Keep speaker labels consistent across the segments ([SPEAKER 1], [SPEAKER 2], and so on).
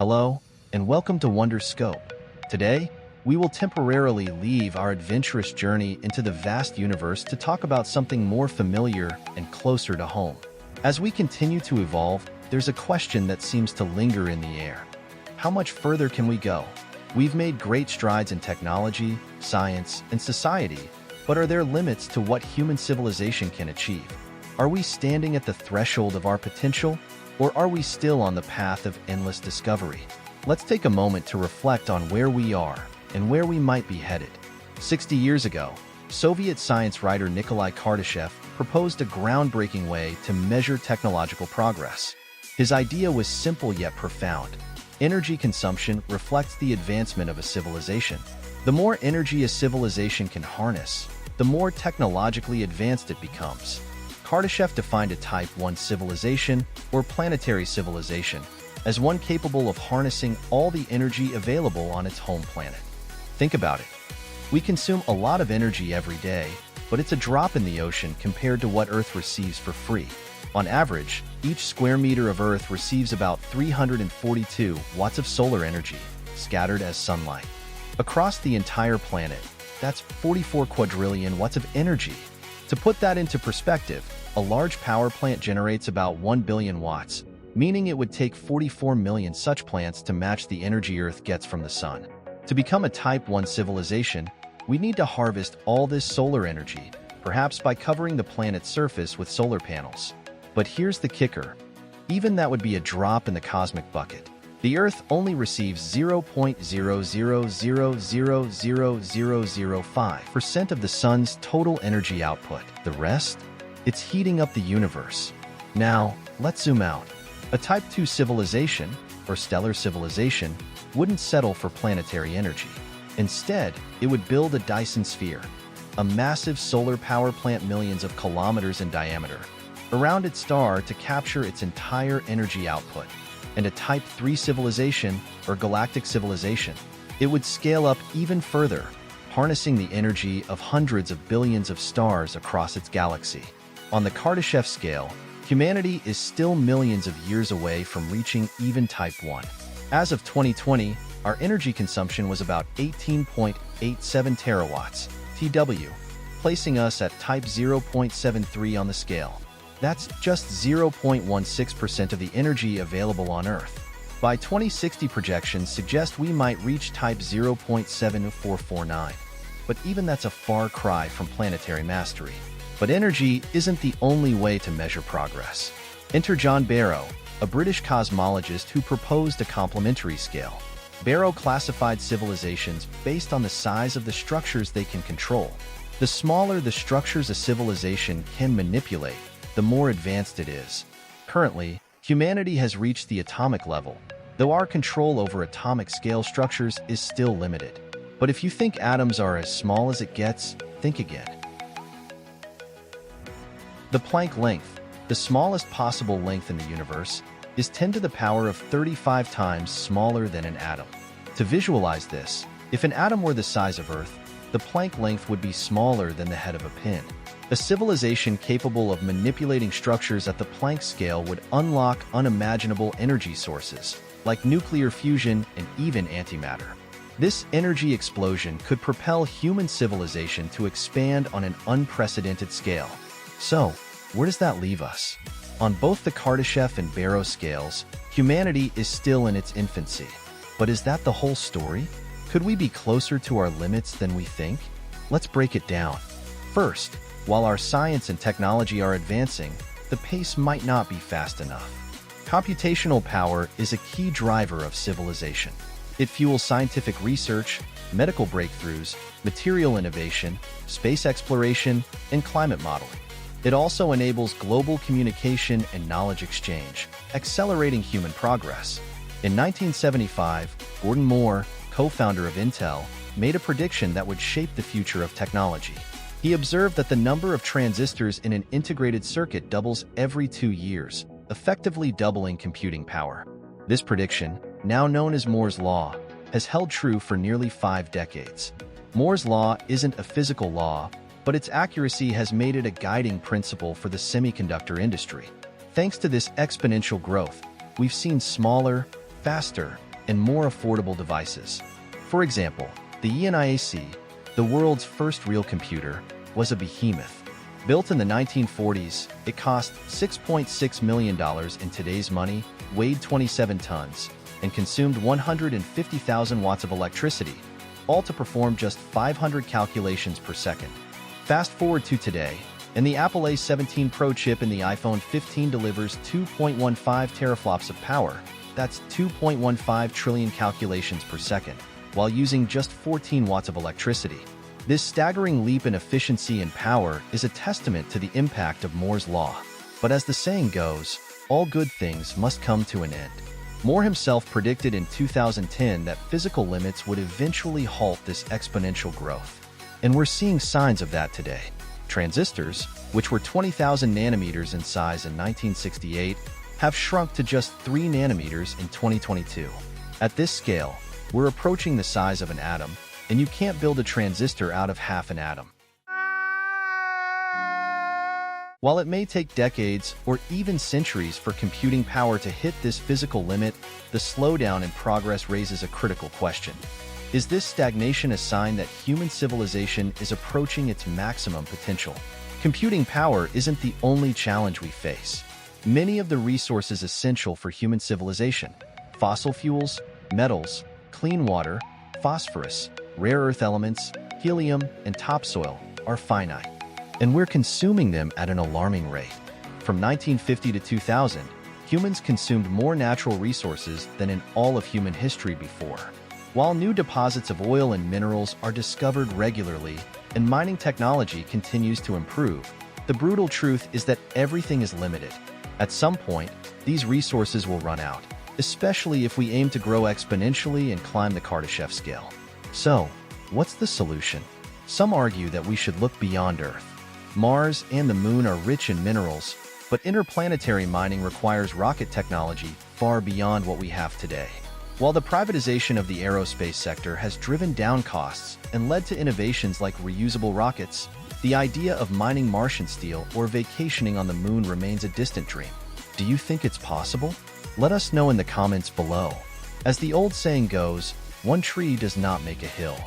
[SPEAKER 1] Hello, and welcome to Wonder Scope. Today, we will temporarily leave our adventurous journey into the vast universe to talk about something more familiar and closer to home. As we continue to evolve, there's a question that seems to linger in the air. How much further can we go? We've made great strides in technology, science, and society, but are there limits to what human civilization can achieve? Are we standing at the threshold of our potential? Or are we still on the path of endless discovery? Let's take a moment to reflect on where we are and where we might be headed. 60 years ago, Soviet science writer Nikolai Kardashev proposed a groundbreaking way to measure technological progress. His idea was simple yet profound. Energy consumption reflects the advancement of a civilization. The more energy a civilization can harness, the more technologically advanced it becomes. Kardashev defined a Type 1 civilization, or planetary civilization, as one capable of harnessing all the energy available on its home planet. Think about it. We consume a lot of energy every day, but it's a drop in the ocean compared to what Earth receives for free. On average, each square meter of Earth receives about 342 watts of solar energy, scattered as sunlight. Across the entire planet, that's 44 quadrillion watts of energy. To put that into perspective, a large power plant generates about 1 billion watts, meaning it would take 44 million such plants to match the energy Earth gets from the sun. To become a Type 1 civilization, we need to harvest all this solar energy, perhaps by covering the planet's surface with solar panels. But here's the kicker. Even that would be a drop in the cosmic bucket. The Earth only receives 0.0000005% of the sun's total energy output. The rest? It's heating up the universe. Now, let's zoom out. A Type 2 civilization, or stellar civilization, wouldn't settle for planetary energy. Instead, it would build a Dyson sphere, a massive solar power plant millions of kilometers in diameter, around its star to capture its entire energy output. And a Type 3 civilization, or galactic civilization, it would scale up even further, harnessing the energy of hundreds of billions of stars across its galaxy. On the Kardashev scale, humanity is still millions of years away from reaching even Type 1. As of 2020, our energy consumption was about 18.87 terawatts, TW, placing us at Type 0.73 on the scale. That's just 0.16% of the energy available on Earth. By 2060, projections suggest we might reach Type 0.7449. But even that's a far cry from planetary mastery. But energy isn't the only way to measure progress. Enter John Barrow, a British cosmologist who proposed a complementary scale. Barrow classified civilizations based on the size of the structures they can control. The smaller the structures a civilization can manipulate, the more advanced it is. Currently, humanity has reached the atomic level, though our control over atomic scale structures is still limited. But if you think atoms are as small as it gets, think again. The Planck length, the smallest possible length in the universe, is 10 to the power of 35 times smaller than an atom. To visualize this, if an atom were the size of Earth, the Planck length would be smaller than the head of a pin. A civilization capable of manipulating structures at the Planck scale would unlock unimaginable energy sources, like nuclear fusion and even antimatter. This energy explosion could propel human civilization to expand on an unprecedented scale. So, where does that leave us? On both the Kardashev and Barrow scales, humanity is still in its infancy. But is that the whole story? Could we be closer to our limits than we think? Let's break it down. First, while our science and technology are advancing, the pace might not be fast enough. Computational power is a key driver of civilization. It fuels scientific research, medical breakthroughs, material innovation, space exploration, and climate modeling. It also enables global communication and knowledge exchange, accelerating human progress. In 1975, Gordon Moore, co-founder of Intel, made a prediction that would shape the future of technology. He observed that the number of transistors in an integrated circuit doubles every 2 years, effectively doubling computing power. This prediction, now known as Moore's Law, has held true for nearly 5 decades. Moore's Law isn't a physical law, but its accuracy has made it a guiding principle for the semiconductor industry. Thanks to this exponential growth, we've seen smaller, faster, and more affordable devices. For example, the ENIAC, the world's first real computer, was a behemoth. Built in the 1940s, it cost $6.6 million in today's money, weighed 27 tons, and consumed 150,000 watts of electricity, all to perform just 500 calculations per second. Fast forward to today, and the Apple A17 Pro chip in the iPhone 15 delivers 2.15 teraflops of power. That's 2.15 trillion calculations per second, while using just 14 watts of electricity. This staggering leap in efficiency and power is a testament to the impact of Moore's Law. But as the saying goes, all good things must come to an end. Moore himself predicted in 2010 that physical limits would eventually halt this exponential growth. And we're seeing signs of that today. Transistors, which were 20,000 nanometers in size in 1968, have shrunk to just 3 nanometers in 2022. At this scale, we're approaching the size of an atom, and you can't build a transistor out of half an atom. While it may take decades or even centuries for computing power to hit this physical limit, the slowdown in progress raises a critical question. Is this stagnation a sign that human civilization is approaching its maximum potential? Computing power isn't the only challenge we face. Many of the resources essential for human civilization, fossil fuels, metals, clean water, phosphorus, rare earth elements, helium, and topsoil, are finite. And we're consuming them at an alarming rate. From 1950 to 2000, humans consumed more natural resources than in all of human history before. While new deposits of oil and minerals are discovered regularly and mining technology continues to improve, the brutal truth is that everything is limited. At some point, these resources will run out, especially if we aim to grow exponentially and climb the Kardashev scale. So, what's the solution? Some argue that we should look beyond Earth. Mars and the Moon are rich in minerals, but interplanetary mining requires rocket technology far beyond what we have today. While the privatization of the aerospace sector has driven down costs and led to innovations like reusable rockets, the idea of mining Martian steel or vacationing on the Moon remains a distant dream. Do you think it's possible? Let us know in the comments below. As the old saying goes, one tree does not make a hill.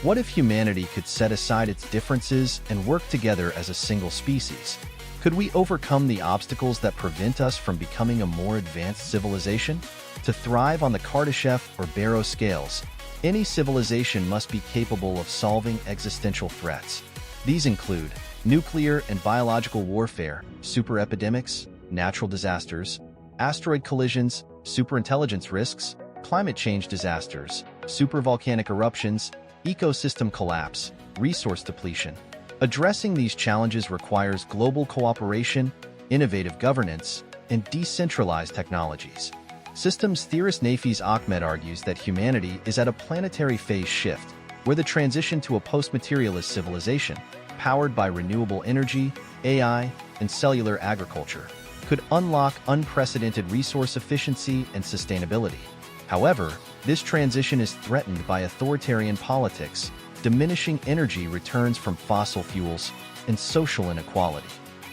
[SPEAKER 1] What if humanity could set aside its differences and work together as a single species? Could we overcome the obstacles that prevent us from becoming a more advanced civilization? To thrive on the Kardashev or Barrow scales, any civilization must be capable of solving existential threats. These include nuclear and biological warfare, super epidemics, natural disasters, asteroid collisions, superintelligence risks, climate change disasters, supervolcanic eruptions, ecosystem collapse, resource depletion. Addressing these challenges requires global cooperation, innovative governance, and decentralized technologies. Systems theorist Nafiz Ahmed argues that humanity is at a planetary phase shift, where the transition to a post-materialist civilization, powered by renewable energy, AI, and cellular agriculture, could unlock unprecedented resource efficiency and sustainability. However, this transition is threatened by authoritarian politics, diminishing energy returns from fossil fuels, and social inequality.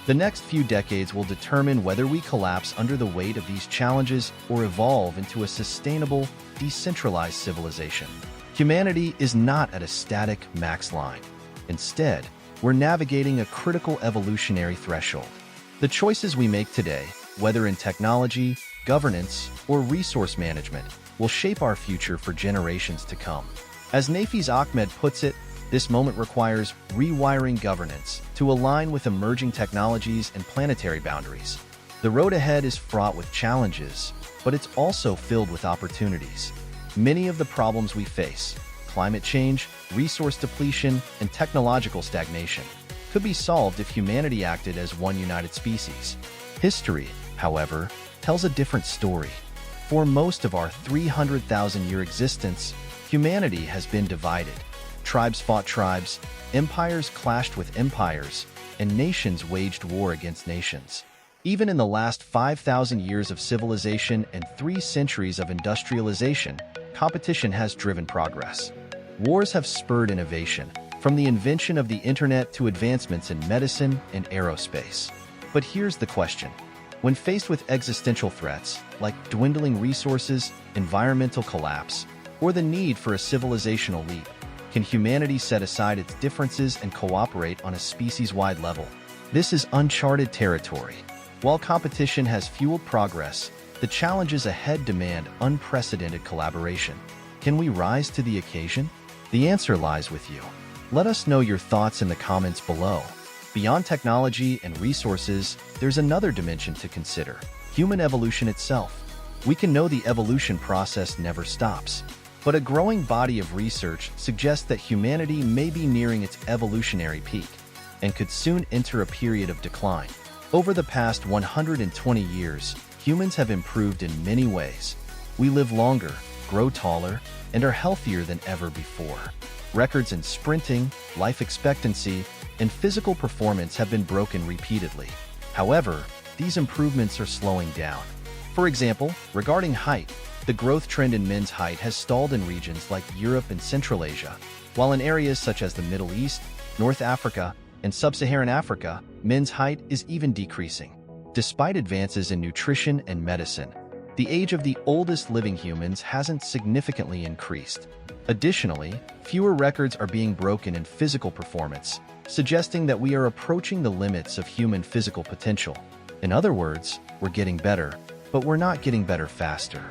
[SPEAKER 1] The next few decades will determine whether we collapse under the weight of these challenges or evolve into a sustainable, decentralized civilization. Humanity is not at a static max line. Instead, we're navigating a critical evolutionary threshold. The choices we make today, whether in technology, governance, or resource management, will shape our future for generations to come. As Nafiz Ahmed puts it, this moment requires rewiring governance to align with emerging technologies and planetary boundaries. The road ahead is fraught with challenges, but it's also filled with opportunities. Many of the problems we face, climate change, resource depletion, and technological stagnation, could be solved if humanity acted as one united species. History, however, tells a different story. For most of our 300,000-year existence, humanity has been divided. Tribes fought tribes, empires clashed with empires, and nations waged war against nations. Even in the last 5,000 years of civilization and 3 centuries of industrialization, competition has driven progress. Wars have spurred innovation, from the invention of the internet to advancements in medicine and aerospace. But here's the question. When faced with existential threats, like dwindling resources, environmental collapse, or the need for a civilizational leap, can humanity set aside its differences and cooperate on a species-wide level? This is uncharted territory. While competition has fueled progress, the challenges ahead demand unprecedented collaboration. Can we rise to the occasion? The answer lies with you. Let us know your thoughts in the comments below. Beyond technology and resources, there's another dimension to consider: human evolution itself. We can know the evolution process never stops, but a growing body of research suggests that humanity may be nearing its evolutionary peak and could soon enter a period of decline. Over the past 120 years, humans have improved in many ways. We live longer, grow taller, and are healthier than ever before. Records in sprinting, life expectancy, and physical performance have been broken repeatedly. However, these improvements are slowing down. For example, regarding height, the growth trend in men's height has stalled in regions like Europe and Central Asia, while in areas such as the Middle East, North Africa, and Sub-Saharan Africa, men's height is even decreasing. Despite advances in nutrition and medicine, the age of the oldest living humans hasn't significantly increased. Additionally, fewer records are being broken in physical performance, suggesting that we are approaching the limits of human physical potential. In other words, we're getting better, but we're not getting better faster.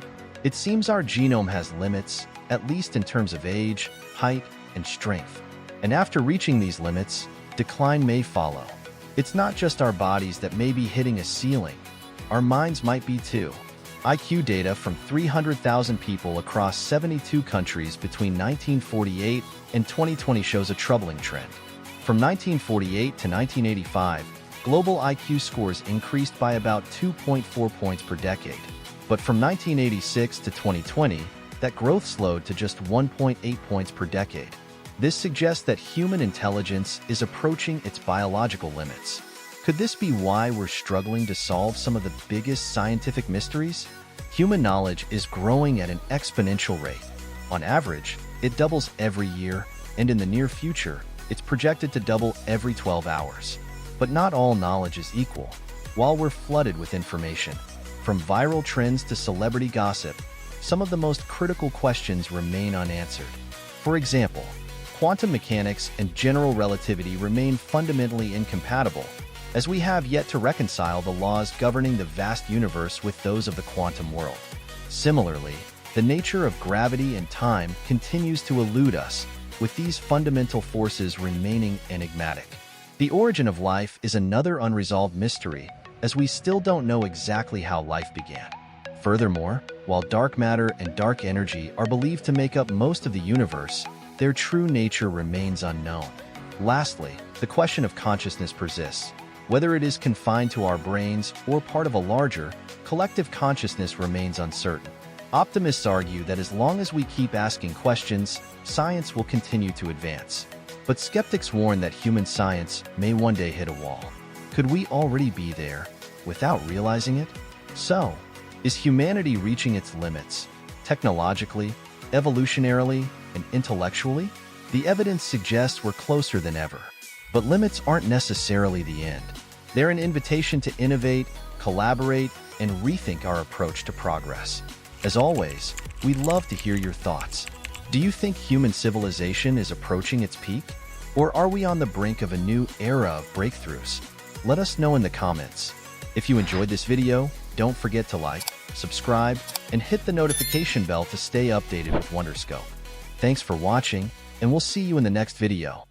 [SPEAKER 1] It seems our genome has limits, at least in terms of age, height, and strength. And after reaching these limits, decline may follow. It's not just our bodies that may be hitting a ceiling. Our minds might be too. IQ data from 300,000 people across 72 countries between 1948 and 2020 shows a troubling trend. From 1948 to 1985, global IQ scores increased by about 2.4 points per decade. But from 1986 to 2020, that growth slowed to just 1.8 points per decade. This suggests that human intelligence is approaching its biological limits. Could this be why we're struggling to solve some of the biggest scientific mysteries? Human knowledge is growing at an exponential rate. On average, it doubles every year, and in the near future, it's projected to double every 12 hours. But not all knowledge is equal. While we're flooded with information, from viral trends to celebrity gossip, some of the most critical questions remain unanswered. For example, quantum mechanics and general relativity remain fundamentally incompatible, as we have yet to reconcile the laws governing the vast universe with those of the quantum world. Similarly, the nature of gravity and time continues to elude us, with these fundamental forces remaining enigmatic. The origin of life is another unresolved mystery, as we still don't know exactly how life began. Furthermore, while dark matter and dark energy are believed to make up most of the universe, their true nature remains unknown. Lastly, the question of consciousness persists. Whether it is confined to our brains or part of a larger, collective consciousness remains uncertain. Optimists argue that as long as we keep asking questions, science will continue to advance. But skeptics warn that human science may one day hit a wall. Could we already be there, without realizing it? So, is humanity reaching its limits, technologically, evolutionarily, and intellectually? The evidence suggests we're closer than ever. But limits aren't necessarily the end. They're an invitation to innovate, collaborate, and rethink our approach to progress. As always, we'd love to hear your thoughts. Do you think human civilization is approaching its peak? Or are we on the brink of a new era of breakthroughs? Let us know in the comments. If you enjoyed this video, don't forget to like, subscribe, and hit the notification bell to stay updated with Wonderscope. Thanks for watching, and we'll see you in the next video.